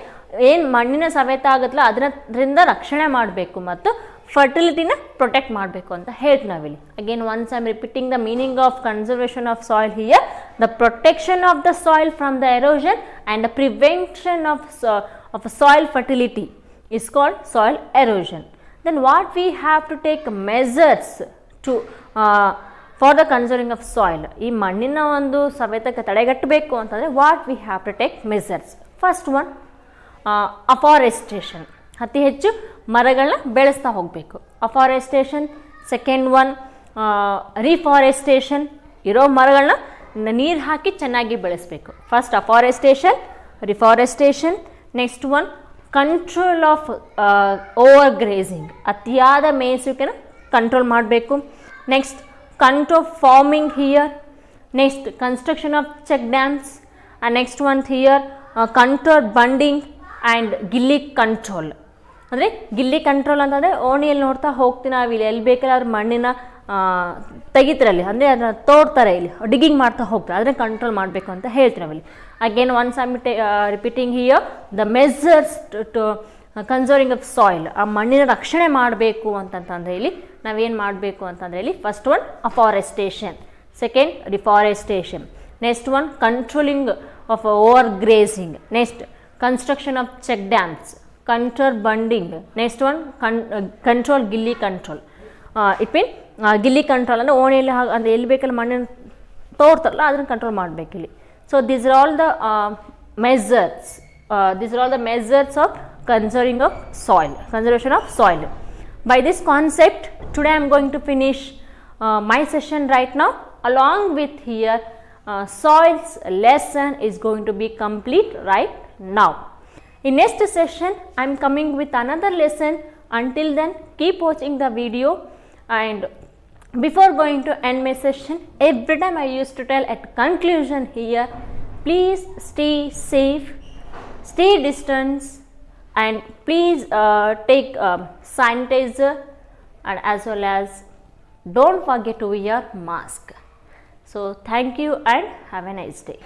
ಏನು ಮಣ್ಣಿನ ಸವೆತ ಆಗುತ್ತಲ್ಲ ಅದರಿಂದ ರಕ್ಷಣೆ ಮಾಡಬೇಕು ಮತ್ತು ಫರ್ಟಿಲಿಟಿನ protect ಮಾಡಬೇಕು ಅಂತ ಹೇಳ್ತೀವಿ ನಾವಿಲ್ಲಿ. Again once I am repeating the meaning of conservation of soil here, the protection of the soil from the erosion and the prevention of soil fertility is called soil erosion. Then what we have to take measures to for the conserving of soil. ಈ ಮಣ್ಣಿನ ಒಂದು ಸವೆತಕ್ಕೆ ತಡೆಗಟ್ಟಬೇಕು ಅಂತಂದರೆ what we have to take measures. First one, afforestation, ಅತಿ ಹೆಚ್ಚು ಮರಗಳನ್ನ ಬೆಳೆಸ್ತಾ ಹೋಗಬೇಕು, ಅಫಾರೆಸ್ಟೇಷನ್. ಸೆಕೆಂಡ್ ಒನ್, ರಿಫಾರೆಸ್ಟೇಷನ್, ಇರೋ ಮರಗಳನ್ನ ನೀರು ಹಾಕಿ ಚೆನ್ನಾಗಿ ಬೆಳೆಸಬೇಕು. First afforestation, reforestation. Next one, control of over grazing, ಅತಿಯಾದ ಮೇಯಿಸುವಿಕೆನ ಕಂಟ್ರೋಲ್ ಮಾಡಬೇಕು. Next control farming here. Next construction of check dams. And next one here control bunding and gully control. ಅಂದರೆ ಗಿಲ್ಲಿ ಕಂಟ್ರೋಲ್ ಅಂತಂದರೆ ಓಣಿಯಲ್ಲಿ ನೋಡ್ತಾ ಹೋಗ್ತೀವಿ ನಾವು, ಇಲ್ಲಿ ಎಲ್ಲಿ ಬೇಕಾದ್ರೆ ಮಣ್ಣಿನ ತೆಗಿತಿರಲ್ಲಿ, ಅಂದರೆ ಅದನ್ನ ತೋಡ್ತಾರೆ, ಇಲ್ಲಿ ಡಿಗ್ಗಿಂಗ್ ಮಾಡ್ತಾ ಹೋಗ್ತಾರೆ, ಅದನ್ನ ಕಂಟ್ರೋಲ್ ಮಾಡಬೇಕು ಅಂತ ಹೇಳ್ತೀವಿ ನಾವಿಲ್ಲಿ. Again once I am repeating here the measures to conserving of soil. ಆ ಮಣ್ಣಿನ ರಕ್ಷಣೆ ಮಾಡಬೇಕು ಅಂತಂತಂದರೆ ಇಲ್ಲಿ ನಾವೇನು ಮಾಡಬೇಕು ಅಂತಂದರೆ ಇಲ್ಲಿ first one afforestation, second reforestation, next one controlling of over grazing, next construction of check dams, control bunding, next one control gully control. It mean gully control ಅಂದರೆ ಓಣಿಯಲ್ಲಿ ಅಂದರೆ ಎಲ್ಲಿ ಬೇಕಲ್ಲಿ ಮಣ್ಣಿನ ತೋಡ್ತಾರಲ್ಲ ಅದನ್ನು ಕಂಟ್ರೋಲ್ ಮಾಡಬೇಕಿಲ್ಲಿ. So these are all the measures, these are all the measures of conserving of soil, conservation of soil. By this concept, today I am going to finish my session right now. Along with here, soils lesson is going to be complete right now. In next session, I am coming with another lesson. Until then, keep watching the video. And before going to end my session, every time I used to tell at conclusion here, please stay safe, stay distance, and please take sanitizer, and as well as don't forget to wear mask. So thank you and have a nice day.